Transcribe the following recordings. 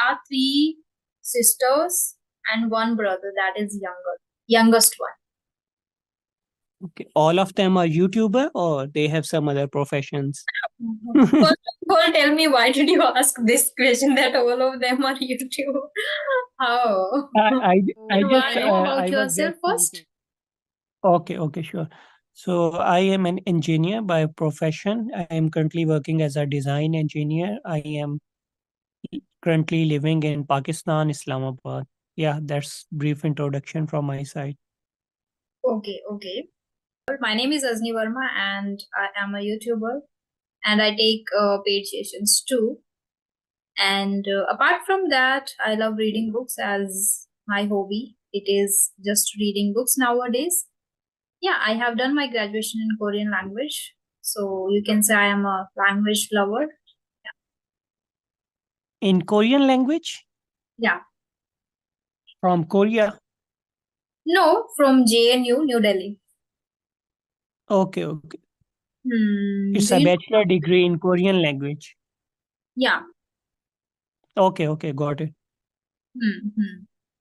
are three sisters and one brother that is youngest one. Okay. All of them are YouTuber or they have some other professions? First of all, tell me why did you ask this question that all of them are YouTube? How? I, I, I You just, want to know about I was yourself just first? thinking. Okay, sure. So I am an engineer by profession. I am currently working as a design engineer. I am currently living in Pakistan, Islamabad. Yeah, that's brief introduction from my side. Okay. My name is Azni Verma and I am a YouTuber and I take paid sessions too. And apart from that, I love reading books as my hobby. It is just reading books nowadays. Yeah, I have done my graduation in Korean language. So you can say I am a language lover. In Korean language Yeah. from Korea. No, from JNU, New Delhi. Okay. Do It's a you know? bachelor degree in Korean language. Yeah. Okay, got it. Hmm.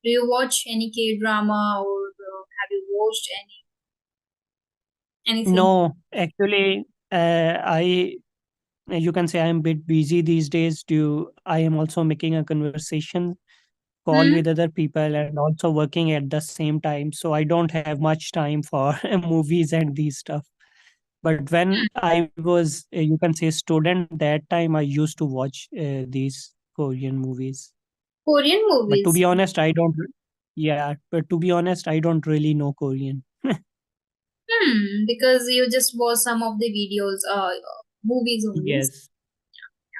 Do you watch any K drama or have you watched anything? No, actually, I you can say I'm a bit busy these days. Due, I am also making a conversation call Hmm? with other people and also working at the same time. So I don't have much time for movies and these stuff. But when I was, you can say, student, that time I used to watch these Korean movies. Korean But to movies. be honest, I don't. Yeah, but to be honest, I don't really know Korean. Because you just watch some of the videos, movies only. Yes,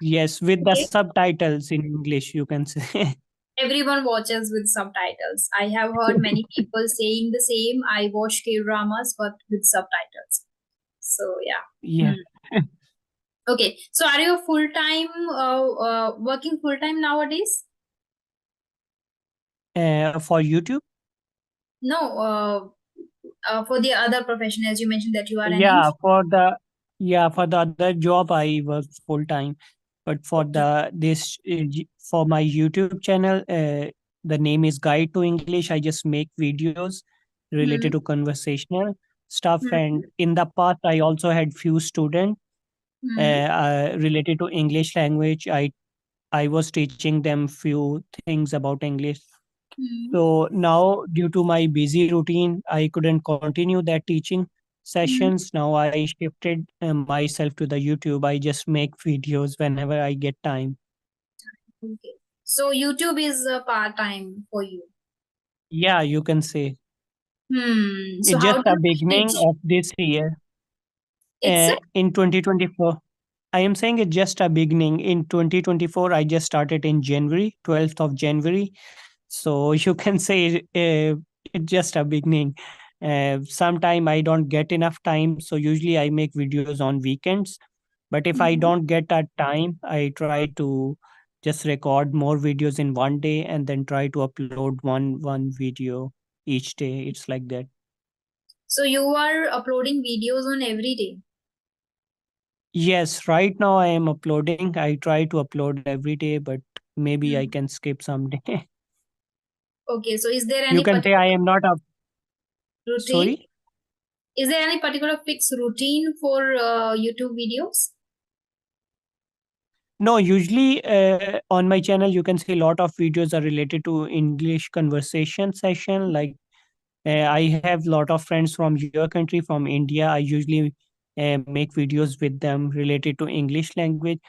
yes, with the Okay. subtitles in English, you can say. Everyone watches with subtitles. I have heard many people saying the same. I watch K dramas, but with subtitles. So yeah. Yeah. Hmm. Okay. So are you full time, working full time nowadays? For YouTube. No. For the other profession, as you mentioned that you are an Yeah, engineer. for the other job I work full time, but for Okay. the this for my YouTube channel, the name is Guide to English. I just make videos Hmm. related to conversational stuff, Hmm. and in the past I also had few students Hmm. related to English language. I was teaching them few things about English. Hmm. So now, due to my busy routine, I couldn't continue that teaching Hmm. sessions. Now I shifted myself to the YouTube. I just make videos whenever I get time. Okay. So YouTube is a part time for you. Yeah, you can say So it's how just do a you beginning manage? of this year. It's a In 2024, I am saying it's just a beginning. In 2024, I just started in January, 12th of January. So you can say it's just a beginning. Sometime I don't get enough time, so usually I make videos on weekends. But if I Mhm. don't get that time, I try to just record more videos in one day and then try to upload one video each day. It's like that. So you are uploading videos on every day. Yes, right now I am uploading. I try to upload every day, but maybe I Mhm. can skip some day. Okay, so is there You any can say I particular am not up. routine? Sorry. Is there any particular fixed routine for YouTube videos? No, usually on my channel, you can see a lot of videos are related to English conversation session. Like I have a lot of friends from your country, from India. I usually make videos with them related to English language.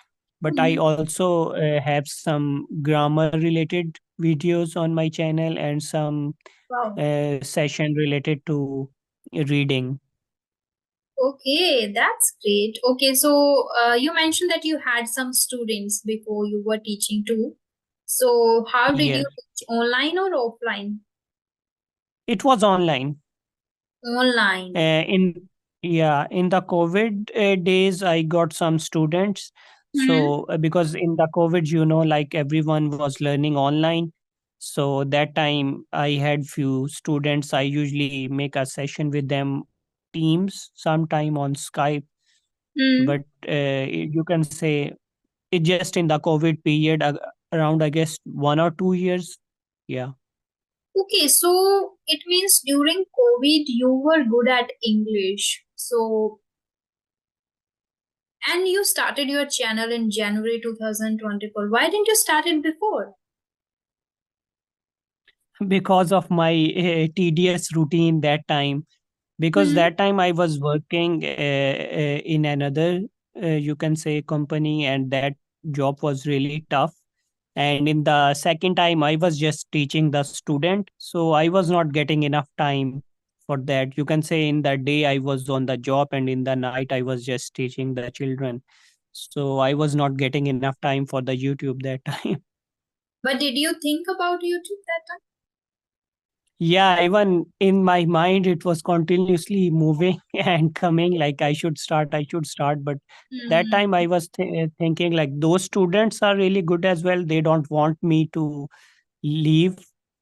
But I Mhm. also have some grammar related videos on my channel and some Wow. session related to reading. Okay, that's great. Okay, so you mentioned that you had some students before you were teaching too. So how did you Yes, teach, online or offline? it was online. Online. In yeah, in the COVID days, I got some students. Hmm. So because in the COVID, like everyone was learning online. So that time I had few students. I usually make a session with them, Teams, sometime on Skype. Hmm. But you can say it just in the COVID period. around, I guess, 1 or 2 years. Yeah. Okay, so it means during COVID you were good at English. So, and you started your channel in January 2024. Why didn't you start it before? Because of my tedious routine that time, because Hmm. that time I was working in another, you can say, company, and that job was really tough. And in the second time, I was just teaching the student, so I was not getting enough time for that. You can say in the day I was on the job, and in the night I was just teaching the children. So I was not getting enough time for the YouTube that time. But did you think about YouTube that time? Yeah, even in my mind, it was continuously moving and coming like I should start. But that time Hmm. I was thinking like those students are really good as well. They don't want me to leave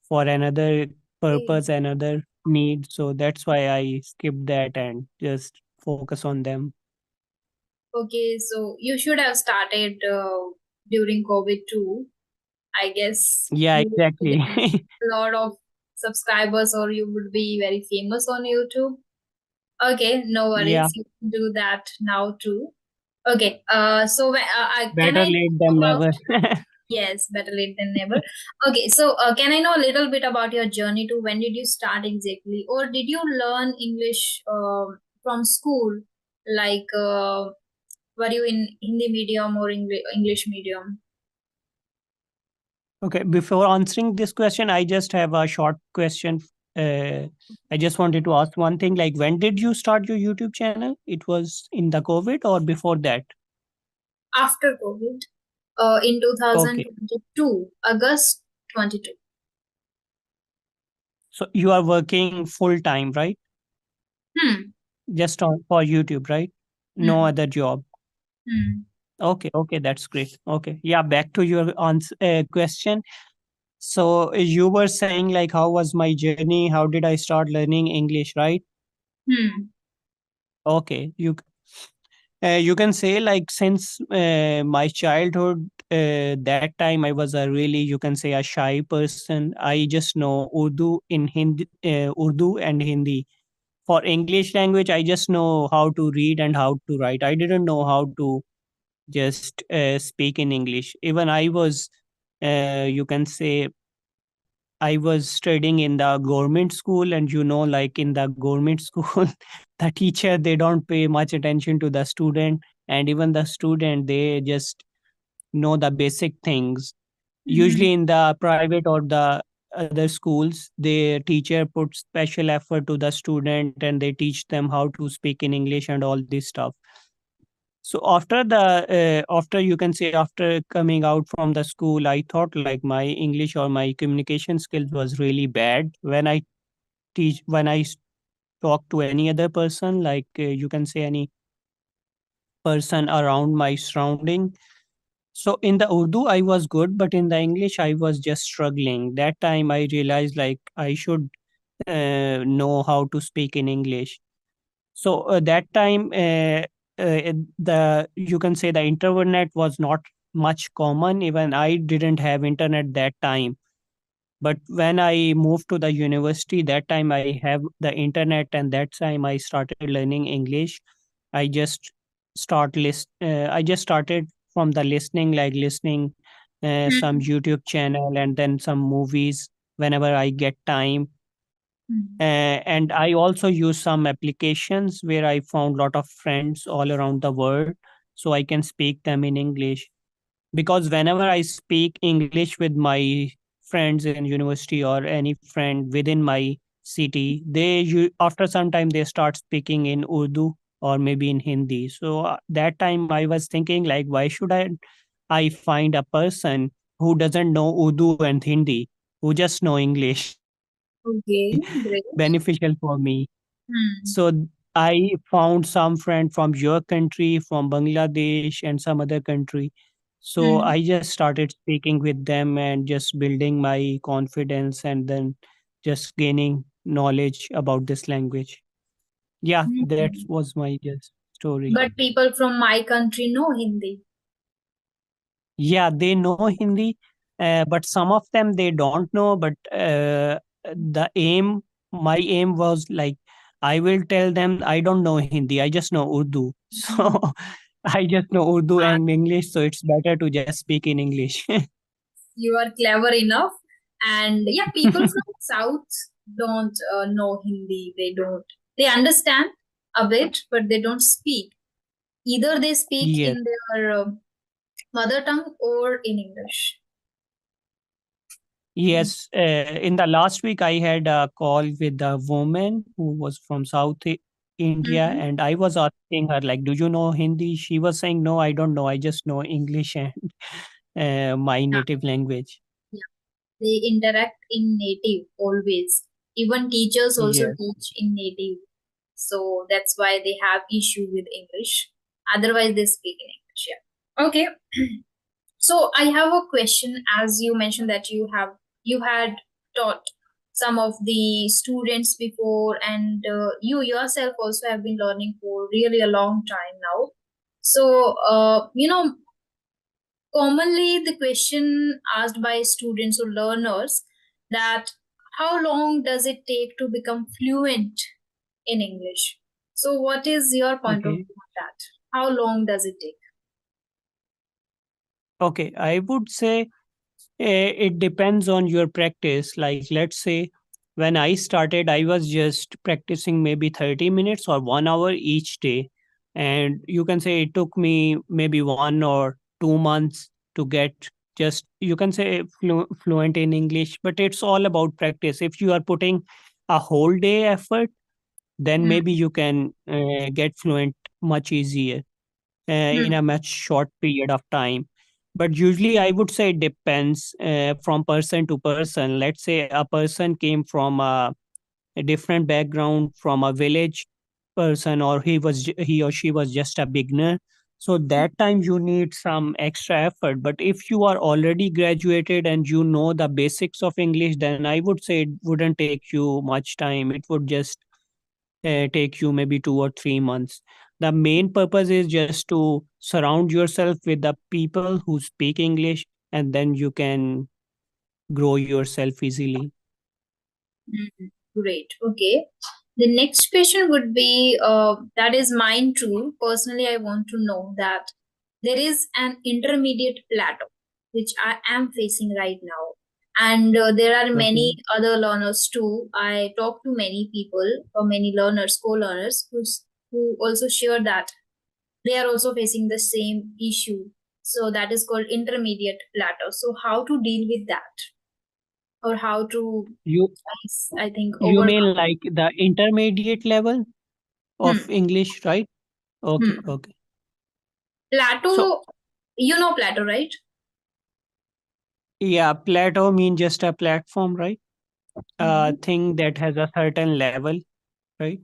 for another Okay. purpose, another need. So that's why I skipped that and just focus on them. Okay, so you should have started during COVID too. I guess Yeah, you would exactly. get a lot of subscribers or you would be very famous on YouTube. Okay, no Yeah, worries. You can do that now too. Okay, so can better I late know than about, never. yes, better late than never. Okay, so can I know a little bit about your journey to when did you start exactly? Or did you learn English from school? Like, were you in Hindi medium or English medium? Okay, before answering this question, I just have a short question. Uh, I just wanted to ask one thing. Like, when did you start your YouTube channel? It was in the COVID or before that? After COVID, in Okay, 2022, August 22. so you are working full time, right? Hmm. Just on for YouTube, right? No Hmm. other job. Hmm. Okay, okay, that's great. Okay, yeah, back to your answer, question. So you were saying like, how was my journey? How did I start learning English, right? Hmm. Okay, you can say like since my childhood, that time I was a really, you can say, a shy person. I just know Urdu and Hindi. For English language, I just know how to read and how to write. I didn't know how to just speak in English. Even I was, you can say, I was studying in the government school, and like in the government school, the teacher, they don't pay much attention to the student, and even the student, they just know the basic things. Hmm. Usually in the private or the other schools, the teacher puts special effort to the student and they teach them how to speak in English and all this stuff. So after, you can say, after coming out from the school, I thought like my English or my communication skills was really bad. When I talk to any other person, like you can say any person around my surrounding. So in the Urdu, I was good, but in the English, I was just struggling. That time, I realized like I should know how to speak in English. So that time, the you can say the internet was not much common. Even I didn't have internet that time. But when I moved to the university, that time I have the internet, and that time I started learning English. I just started from the listening, like listening some Hmm. YouTube channel and then some movies whenever I get time. Hmm. And I also use some applications where I found a lot of friends all around the world, so I can speak them in English. Because whenever I speak English with my friends in university or any friend within my city, after some time they start speaking in Urdu or maybe in Hindi. So that time I was thinking like, why should I find a person who doesn't know Urdu and Hindi, who just know English? Okay, great. Beneficial for me. Hmm. So I found some friend from your country, from Bangladesh and some other country. So Hmm. I just started speaking with them and just building my confidence and then just gaining knowledge about this language. Yeah, that Hmm. was my just story. But people from my country know Hindi. Yeah, they know Hindi. but some of them they don't know. But the aim, my aim was like, I will tell them I don't know Hindi, I just know Urdu. So I just know Urdu Uh, and English, so it's better to just speak in English. you are clever enough. And yeah, people from South don't know Hindi. They don't. They understand a bit, but they don't speak. Either they speak Yes. in their mother tongue or in English. Yes, in the last week, I had a call with a woman who was from India, Mm-hmm. and I was asking her, like, "Do you know Hindi?" She was saying, "No, I don't know. I just know English and my Yeah, native language." yeah. They interact in native always. Even teachers also Yes. teach in native. So that's why they have issue with English. Otherwise, they speak in English. Yeah. Okay. So I have a question. As you mentioned that you had taught some of the students before, and you yourself also have been learning for really a long time now. So commonly the question asked by students or learners that how long does it take to become fluent in English? So what is your point of Okay. view on that? How long does it take? Okay. I would say it depends on your practice. Like, let's say when I started, I was just practicing maybe 30 minutes or 1 hour each day. And you can say it took me maybe 1 or 2 months to get just, you can say, fluent in English. But it's all about practice. If you are putting a whole day effort, then Hmm. maybe you can get fluent much easier in Hmm. a much short period of time. But usually, I would say it depends from person to person. Let's say a person came from a different background, from a village person, or he or she was just a beginner. So that time you need some extra effort. But if you are already graduated and you know the basics of English, then I would say it wouldn't take you much time. It would just take you maybe 2 or 3 months. The main purpose is just to surround yourself with the people who speak English, and then you can grow yourself easily. Mhm. Great. Okay. The next question would be that is mine too. Personally, I want to know that there is an intermediate plateau which I am facing right now. And there are Okay. many other learners too. I talk to many people or many learners, co learners, who also share that they are also facing the same issue. So that is called intermediate plateau. So, how to deal with that or how to, You I think, you overcome. mean like the intermediate level of Hmm. English, right? Okay, Hmm. okay. So Plateau, Plateau, right? yeah, plateau means just a platform, right? A Hmm. thing that has a certain level, right?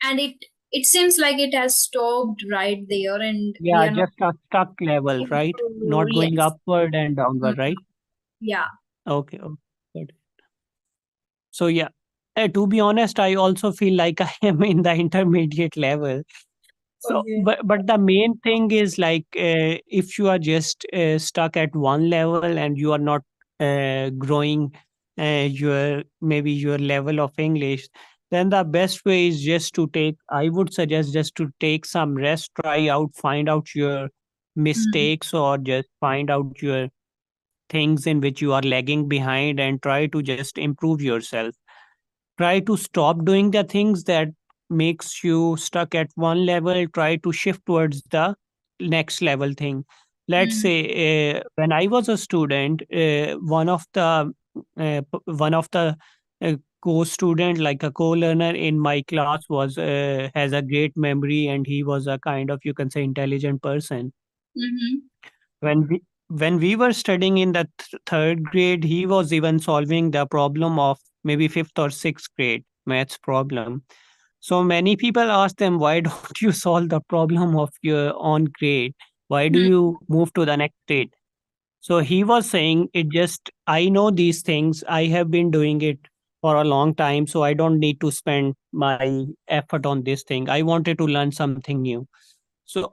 And it seems like it has stopped right there, and we Yeah, are not just a stuck level, able right? to. Not going Yes. upward and Hmm. downward, right? Yeah. Okay, okay. Good. So yeah, to be honest, I also feel like I am in the intermediate level. So, Okay. but the main thing is like if you are just stuck at one level and you are not growing your maybe your level of English, then the best way is just to take. I would suggest just to take some rest, try out, find out your Hmm. mistakes, or just find out your things in which you are lagging behind, and try to just improve yourself. Try to stop doing the things that makes you stuck at one level. Try to shift towards the next level thing. Let's Hmm. say when I was a student, one of the co-student, like a co-learner in my class, was has a great memory, and he was a kind of, you can say, intelligent person. Hmm. When we were studying in the third grade, he was even solving the problem of maybe fifth or sixth grade maths problem. So many people ask them, why don't you solve the problem of your own grade? Why do Hmm. you move to the next state? So he was saying, it just, I know these things. I have been doing it for a long time. So I don't need to spend my effort on this thing. I wanted to learn something new. So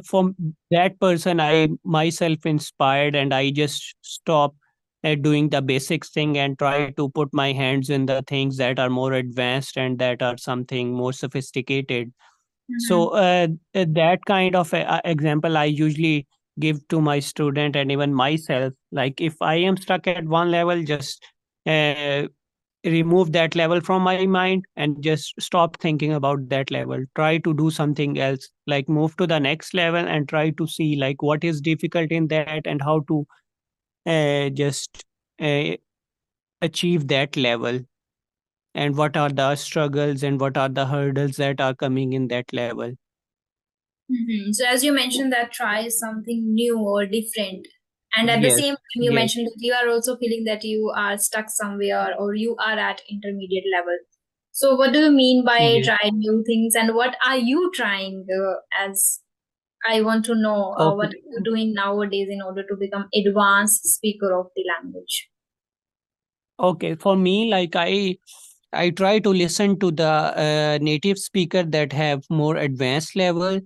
from that person, I myself inspired, and I just stop doing the basics thing and try to put my hands in the things that are more advanced and that are something more sophisticated. So Mm-hmm. that kind of example I usually give to my student and even myself. Like if I am stuck at one level, just uh, remove that level from my mind and just stop thinking about that level. Try to do something else, like move to the next level and try to see like what is difficult in that and how to just uh, achieve that level, and what are the struggles and what are the hurdles that are coming in that level. Mm-hmm. So as you mentioned that try something new or different, and at the Yes, same time you yes. mentioned that you are also feeling that you are stuck somewhere or you are at intermediate level. So what do you mean by Yes. try new things, and what are you trying as I want to know what Okay. are you doing nowadays in order to become advanced speaker of the language? Okay. For me, like I try to listen to the native speaker that have more advanced level,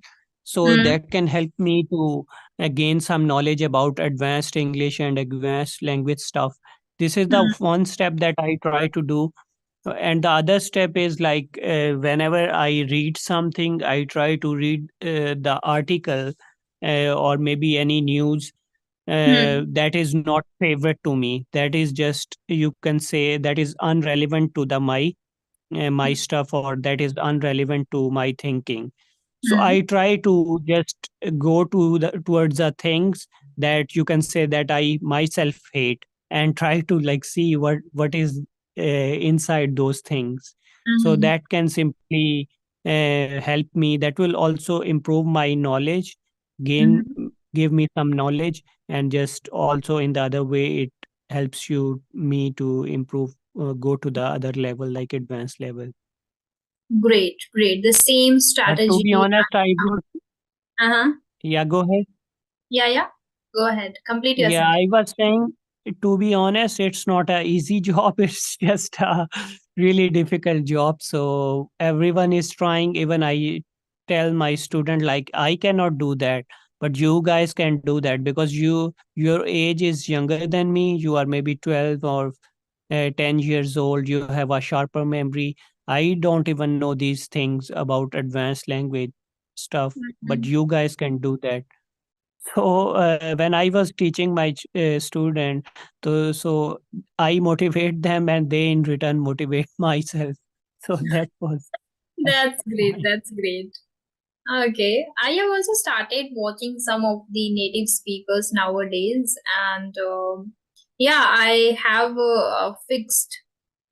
so Hmm. that can help me to gain some knowledge about advanced English and advanced language stuff. This is the Hmm. one step that I try to do. And the other step is like whenever I read something, I try to read the article or maybe any news Hmm. that is not favorite to me. That is just, you can say, that is unrelevant to the my stuff, or that is unrelevant to my thinking. So Hmm. I try to just go to the towards the things that you can say that I myself hate, and try to like see what is inside those things. So Hmm. that can simply help me. That will also improve my knowledge, gain Hmm. give me some knowledge, and just also in the other way it helps you me to improve, go to the other level, like advanced level. Great, great. The same But to be strategy. honest, I would. Uh-huh. Yeah, go ahead. Yeah, yeah. Go ahead. Complete your Yeah, sentence. I was saying, to be honest, it's not a easy job. It's just a really difficult job. So everyone is trying. Even I tell my student like I cannot do that, but you guys can do that because your age is younger than me. You are maybe 12 or 10 years old. You have a sharper memory. I don't even know these things about advanced language stuff, but Mhm. you guys can do that. So when I was teaching my student, so I motivate them, and they in return motivate myself. So that was a That's great. point. That's great. Okay. I have also started watching some of the native speakers nowadays, and yeah, I have fixed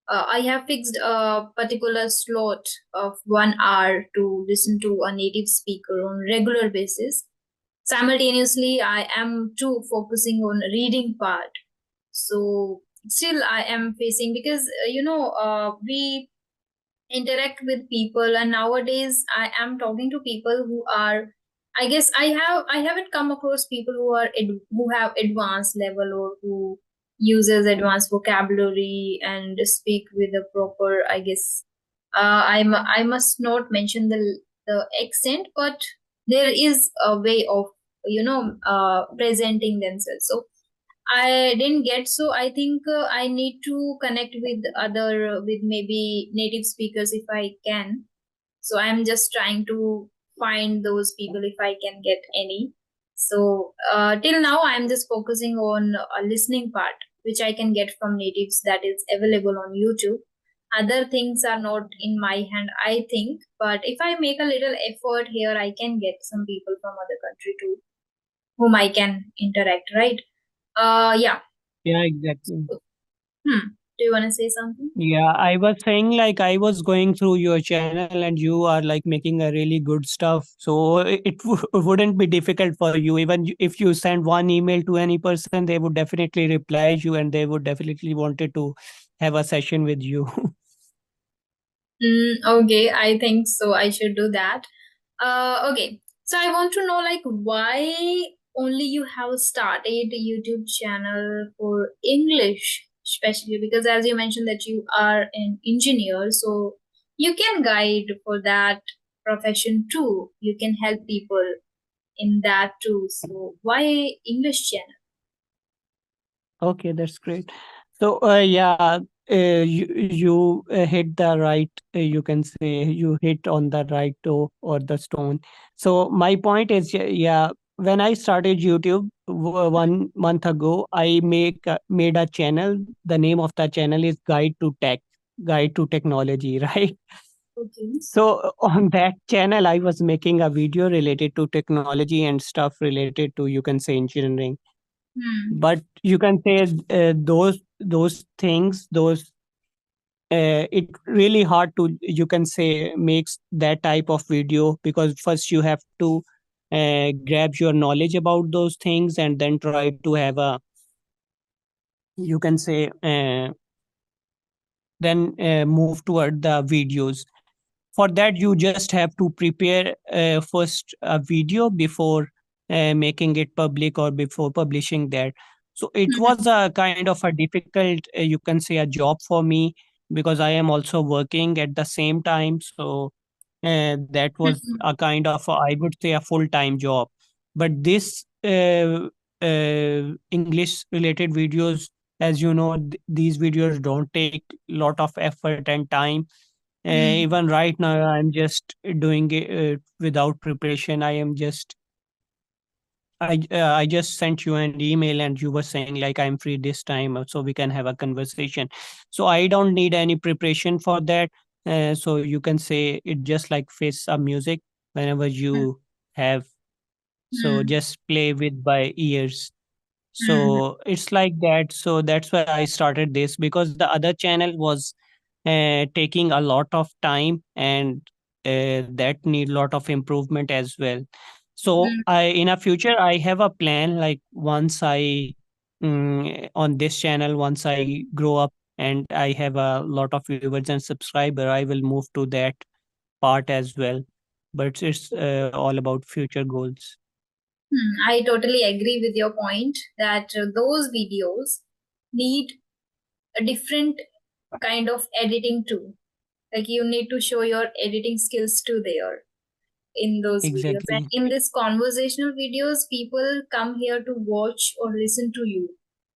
a particular slot of 1 hour to listen to a native speaker on regular basis. Simultaneously, I am too focusing on reading part. So still, I am facing because we interact with people, and nowadays I am talking to people who are, I guess I haven't come across people who are who have advanced level or who uses advanced vocabulary and speak with a proper, I guess I must not mention the accent, but there is a way of presenting themselves. So I didn't get, so I think I need to connect with other with maybe native speakers if I can. So I'm just trying to find those people if I can get any. So till now I'm just focusing on a listening part, which I can get from natives, that is available on YouTube. Other things are not in my hand, I think, but if I make a little effort here, I can get some people from other country too, whom I can interact, right? Yeah. Yeah, exactly. Hmm. Do you want to say something? Yeah, I was saying like I was going through your channel and you are like making a really good stuff. So wouldn't be difficult for you. Even if you send one email to any person, they would definitely reply you, and they would definitely wanted to have a session with you. Okay, I think so. I should do that. Okay. So I want to know like why only you have started a YouTube channel for English, especially because as you mentioned that you are an engineer, so you can guide for that. profession too. You can help people in that too. So why English channel? Okay, that's great. So, yeah, you hit the right. You can say you hit on the right toe or the stone. So my point is, yeah, when I started YouTube 1 month ago, I made a channel. The name of the channel is Guide to Tech, Guide to Technology, right? Okay. So on that channel, I was making a video related to technology and stuff related to, you can say, engineering. Hmm. But you can say those things, those it really hard to, you can say, makes that type of video, because first you have to grab your knowledge about those things and then try to have a, you can say, then move toward the videos. For that you just have to prepare first a video before making it public or before publishing that. So it Hmm. was a kind of a difficult, you can say, a job for me, because I am also working at the same time. So that was Hmm. a kind of I would say a full time job. But this English related videos, as you know, these videos don't take lot of effort and time. Hmm. Even right now, I'm just doing it without preparation. I just sent you an email and you were saying like I'm free this time, so we can have a conversation. So I don't need any preparation for that. So you can say it just like face a music whenever you have. So Hmm. just play with by ears. Hmm. So it's like that. So that's why I started this, because the other channel was taking a lot of time, and that need lot of improvement as well. So Hmm. I, in a future, I have a plan, like once I on this channel, once I grow up and I have a lot of viewers and subscriber, I will move to that part as well. But it's all about future goals. I totally agree with your point that those videos need a different kind of editing too. Like you need to show your editing skills too there in those videos. And Exactly. in this conversational videos, people come here to watch or listen to you.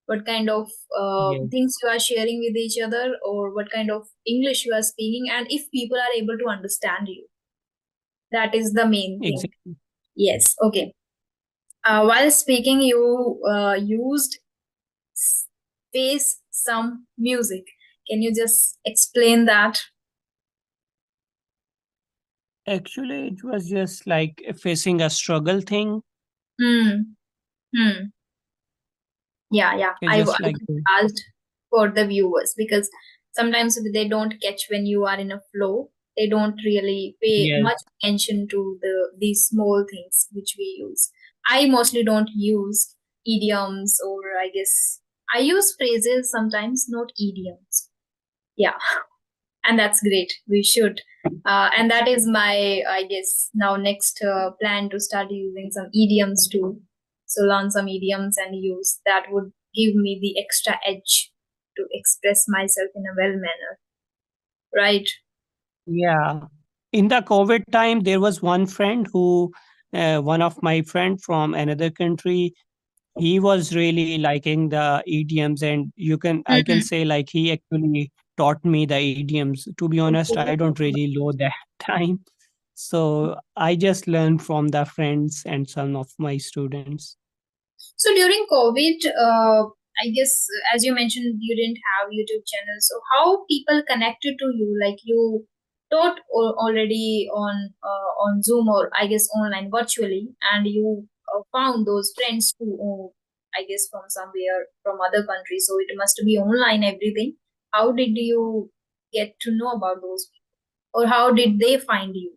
What kind of Yes. things you are sharing with each other, or what kind of English you are speaking, and if people are able to understand you. That is the main thing. Exactly. Yes. Okay. While speaking, you used space some music. Can you just explain that? Actually, it was just like facing a struggle thing. Hmm. Hmm. Yeah, yeah. It's I just like just that. asked for the viewers because sometimes they don't catch when you are in a flow. They don't really pay Yes. much attention to these small things which we use. I mostly don't use idioms, or I guess I use phrases sometimes, not idioms. Yeah, and that's great. We should. And that is my, I guess, now next plan to start using some idioms too. So learn some idioms and use that would give me the extra edge to express myself in a well manner. Right. Yeah. In the COVID time, there was one friend who, one of my friend from another country, he was really liking the idioms, and I can Mhm. say like he actually taught me the idioms. To be honest, Okay. I don't really know that time. So I just learned from the friends and some of my students. So during COVID, I guess as you mentioned, you didn't have YouTube channel. So how people connected to you? Like you taught already on Zoom, or I guess online virtually, and you found those friends who, I guess from somewhere from other countries. So it must be online everything. How did you get to know about those people, or how did they find you?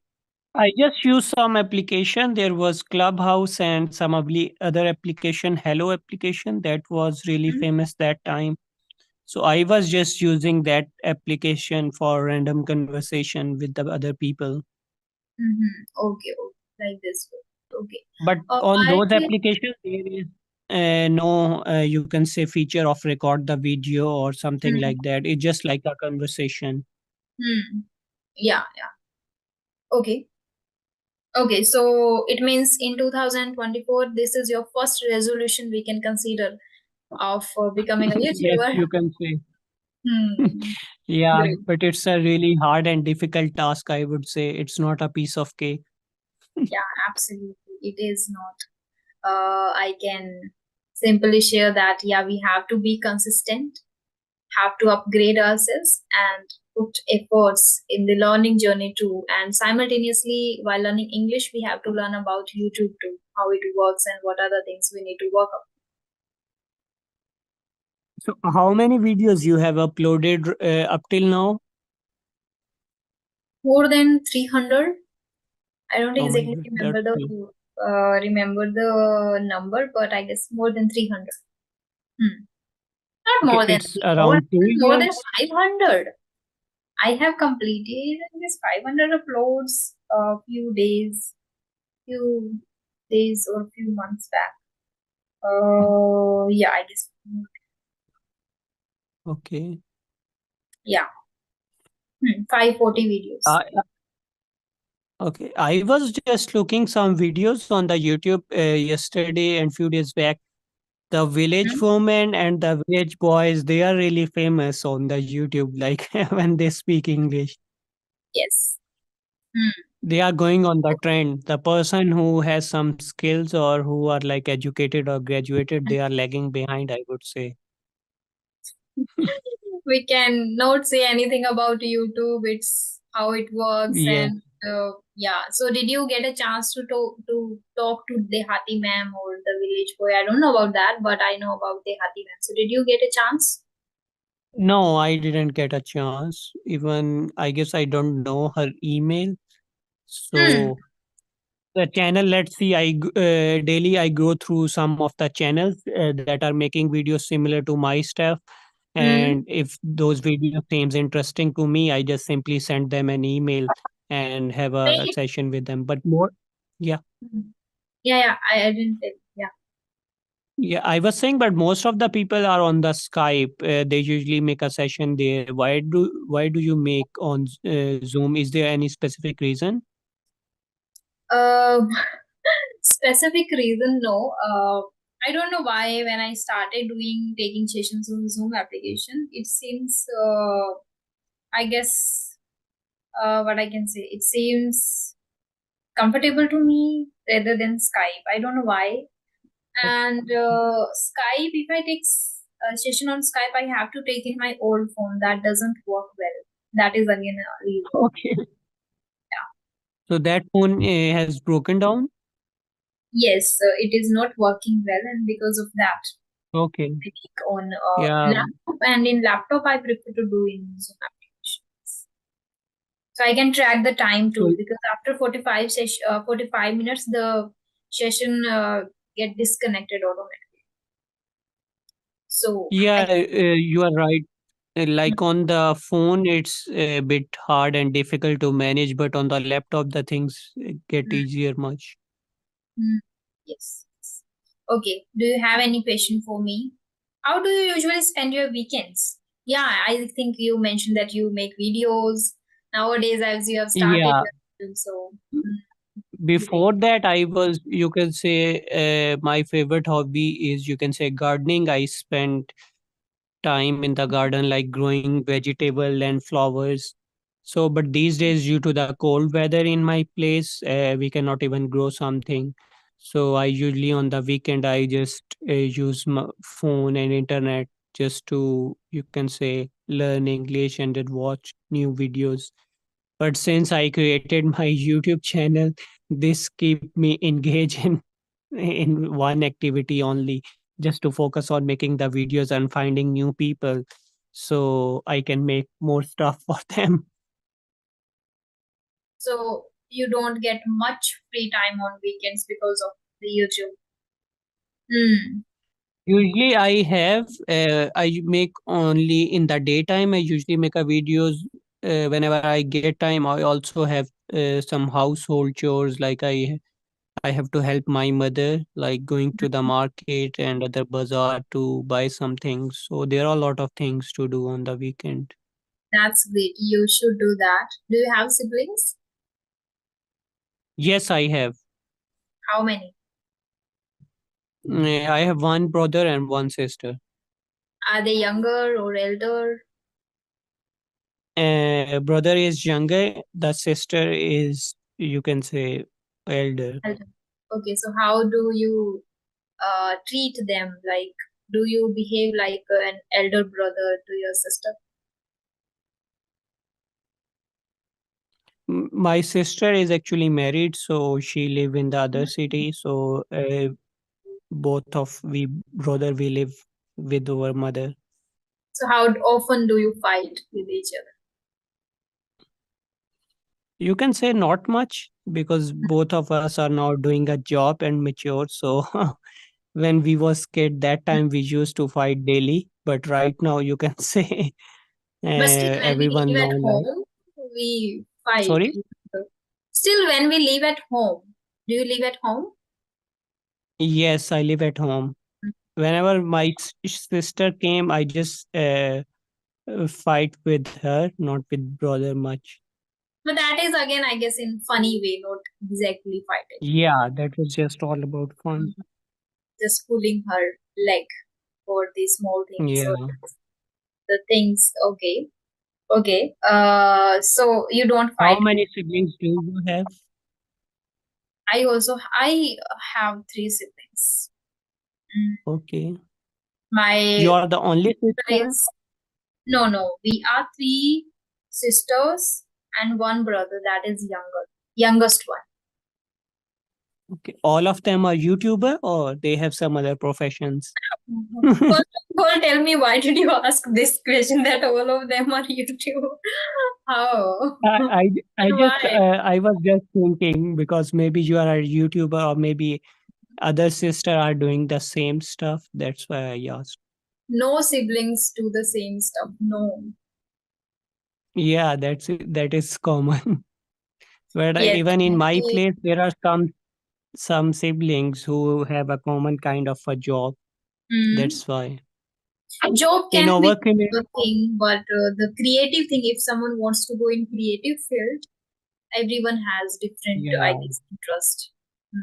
I just used some application. There was Clubhouse and some other application, Hello application, that was really Hmm. famous that time. So I was just using that application for random conversation with the other people. Okay, okay, like this. Okay. But on I those applications, there is no, you can say, feature of record the video or something hmm, like that. It's just like a conversation. hmm. Yeah, yeah. Okay. Okay, so it means in 2024, this is your first resolution we can consider of becoming a Yes, YouTuber. you can say. Hmm. Yeah, Great. but it's a really hard and difficult task, I would say. It's not a piece of cake. Yeah, absolutely. It is not. I can simply share that, yeah, we have to be consistent, have to upgrade ourselves, and put efforts in the learning journey too. And simultaneously, while learning English, we have to learn about YouTube too, how it works and what are the things we need to work on. So, how many videos you have uploaded up till now? More than 300. I don't Oh my exactly God, that's remember the number, but I guess more than 300. Hmm. Not okay. more than It's more, around two more than years. 500. I have completed, I guess, 500 uploads a few days or few months back. Yeah, I guess. Okay. Yeah, 540 videos. I Okay, I was just looking some videos on the YouTube yesterday and few days back. The village Hmm. women and the village boys, they are really famous on the YouTube, like when they speak English. Yes. Hmm. They are going on the trend. The person who has some skills or who are like educated or graduated, they are lagging behind, I would say. We can not say anything about YouTube. It's how it works, Yeah. and yeah. So, did you get a chance to talk to Dehati ma'am or the village boy? I don't know about that, but I know about Dehati ma'am. So, did you get a chance? No, I didn't get a chance. Even I guess I don't know her email. Hmm. So the channel, let's see, daily I go through some of the channels that are making videos similar to my stuff, Hmm. and if those videos seems interesting to me, I just simply send them an email and have a Maybe. session with them. But more, yeah, Hmm. Yeah, yeah. I didn't tell. Yeah. yeah, I was saying, but most of the people are on the Skype. They usually make a session there. Why do you make on Zoom? Is there any specific reason? Uh, specific reason, no. I don't know why when I started doing taking sessions on Zoom application, it seems, I guess, what I can say, it seems comfortable to me rather than Skype. I don't know why. And Skype, if I take a session on Skype, I have to take in my old phone. That doesn't work well. That is again a reason. Okay. So that phone has broken down. Yes, it is not working well, and because of that, Okay. I take on Yeah. laptop, and in laptop, I prefer to do in Zoom applications. So I can track the time So too, because after 45 minutes, the session get disconnected automatically. So yeah, I you are right. Like on the phone, it's a bit hard and difficult to manage, but on the laptop, the things get mm, easier much. mm, yes. Yes. Okay. Do you have any question for me? How do you usually spend your weekends? Yeah, I think you mentioned that you make videos nowadays as you have started Yeah. your YouTube, so great. Before that, I was, you can say, my favorite hobby is, you can say, gardening. I spent time in the garden, like growing vegetable and flowers. So, but these days, due to the cold weather in my place, we cannot even grow something. So, I usually on the weekend I just use my phone and internet just to, you can say, learn English and then watch new videos. But since I created my YouTube channel, this keep me engaged in one activity only, just to focus on making the videos and finding new people so I can make more stuff for them. So you don't get much free time on weekends because of the YouTube. Hmm. Usually I make only in the daytime. I usually make a videos whenever I get time. I also have some household chores, like I have to help my mother, like going to the market and other bazaar to buy some things. So there are a lot of things to do on the weekend. That's great. You should do that. Do you have siblings? Yes, I have. How many? I have one brother and one sister. Are they younger or elder? Brother is younger. The sister is, you can say, elder. Elder. Okay, so how do you treat them? Like, do you behave like an elder brother to your sister? My sister is actually married, so she live in the other city. So both of we brother we live with our mother. So how often do you fight with each other? You can say not much because both of us are now doing a job and mature. So when we was kid, that time we used to fight daily. But right now, you can say But still, when we everyone live know at like. home, we fight. Sorry. Still, when we live at home, do you live at home? Yes, I live at home. Whenever my sister came, I just fight with her, not with brother much. But that is again, I guess, in funny way, not exactly fighting. Yeah, that was just all about fun. Just pulling her leg for these small things or Yeah. the things. Okay, okay. So you don't How fight. many siblings do you have? I have three siblings. Mm. Okay. My You are the only brother sister? is no. We are three sisters and one brother that is youngest one. Okay. All of them are YouTuber or they have some other professions? First of all, tell me why did you ask this question that all of them are YouTube? How? I, I, I And just, why? I was just thinking because maybe you are a YouTuber or maybe other sister are doing the same stuff. That's why I asked. No siblings do the same stuff. No. Yeah, that is common. But Yes. even in my Eh, place, there are some siblings who have a common kind of a job. mm. That's why. Job In can be our community, a thing, but the creative thing, if someone wants to go in creative field, everyone has different, I yeah, guess, interest. Mm.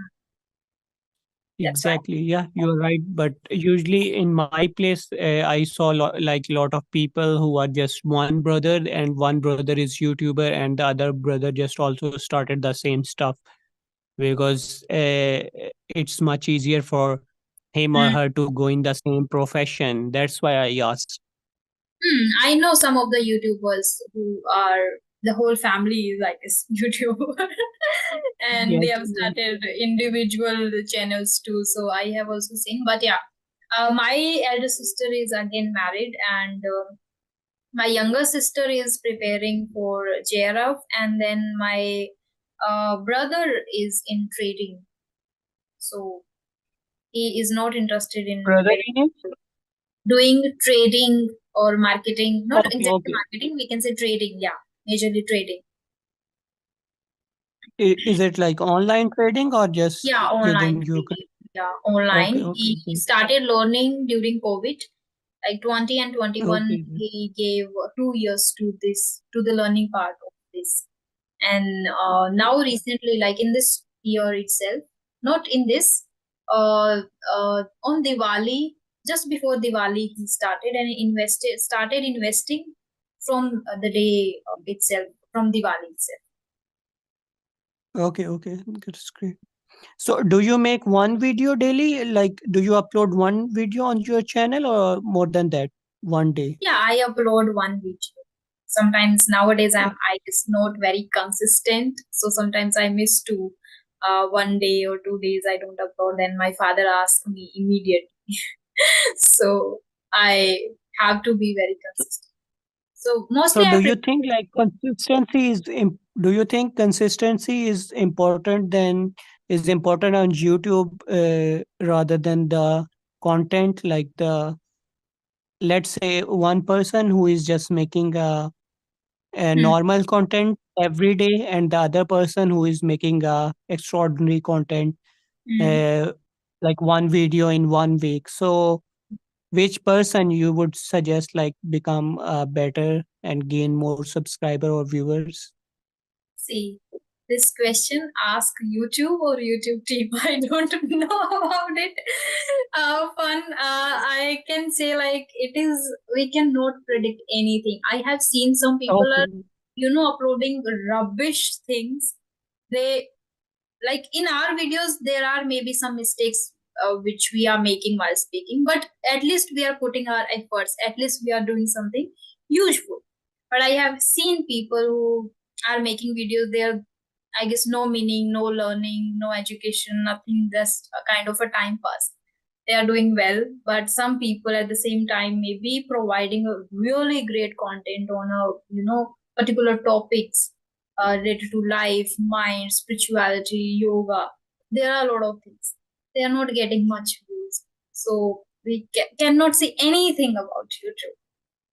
That's why. exactly. Yeah, you're right. But usually in my place, I saw like lot of people who are just one brother and one brother is YouTuber and the other brother just also started the same stuff because it's much easier for him or Mm. her to go in the same profession. That's why I asked. I know some of the YouTubers who are the whole family is like this YouTuber, and they Yes. have started individual channels too. So I have also seen, but yeah, my elder sister is again married, and my younger sister is preparing for JRF, and then my brother is in trading. So he is not interested in Brother in it? doing trading or marketing, not Okay, exactly okay. marketing, we can say trading, yeah, majorly trading. Is it like online trading or just Yeah, online within your trading. Yeah, Okay, online. okay, He okay. started learning during COVID, like 20 and 21. Okay. He gave 2 years to this, to the learning part of this. And now recently, like in this year itself, not in this, on Diwali, just before Diwali, he started and started investing from the day itself, from Diwali itself. Okay, okay. That's great. So do you make one video daily? Like, do you upload one video on your channel or more than that? One day? Yeah, I upload one video. Sometimes nowadays Oh, I just not very consistent, so sometimes I miss two. 1 day or 2 days I don't upload, then my father asks me immediately. So I have to be very consistent. So so mostly I do you prefer. think like do you think consistency is important on YouTube rather than the content like the let's say one person who is just making a Hmm, normal content every day and the other person who is making extraordinary content hmm. uh, like one video in 1 week, so which person you would suggest like become better and gain more subscriber or viewers? See. this question, ask YouTube or YouTube team. I don't know about it. Fun. I can say like it is. We cannot predict anything. I have seen some people are, Okay. uploading rubbish things. They, like, in our videos there are maybe some mistakes which we are making while speaking, but at least we are putting our efforts, at least we are doing something useful. But I have seen people who are making videos, they are, I guess, no meaning, no learning, no education, nothing, just a kind of a time pass. They are doing well, but some people at the same time may be providing a really great content on a, particular topics related to life, mind, spirituality, yoga. There are a lot of things. They are not getting much views. So we cannot say anything about YouTube.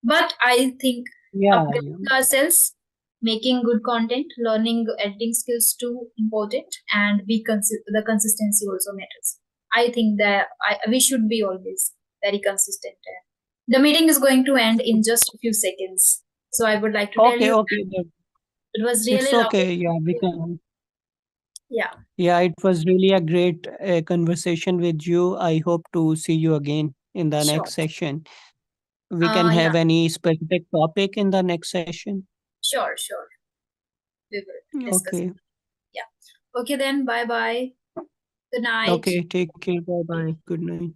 But I think Yeah. updating ourselves, making good content, learning editing skills too important, and the consistency also matters. I think that we should be always very consistent. The meeting is going to end in just a few seconds. So I would like to tell Okay. you Okay. it was It's really lovely. okay. Yeah, we can. Yeah, Yeah, it was really a great conversation with you. I hope to see you again in the sure. next session. We can Yeah, have any specific topic in the next session. sure. We will discuss. Okay. Yeah. Okay then. Bye bye. Good night. Okay. Take care. Bye bye. Good night.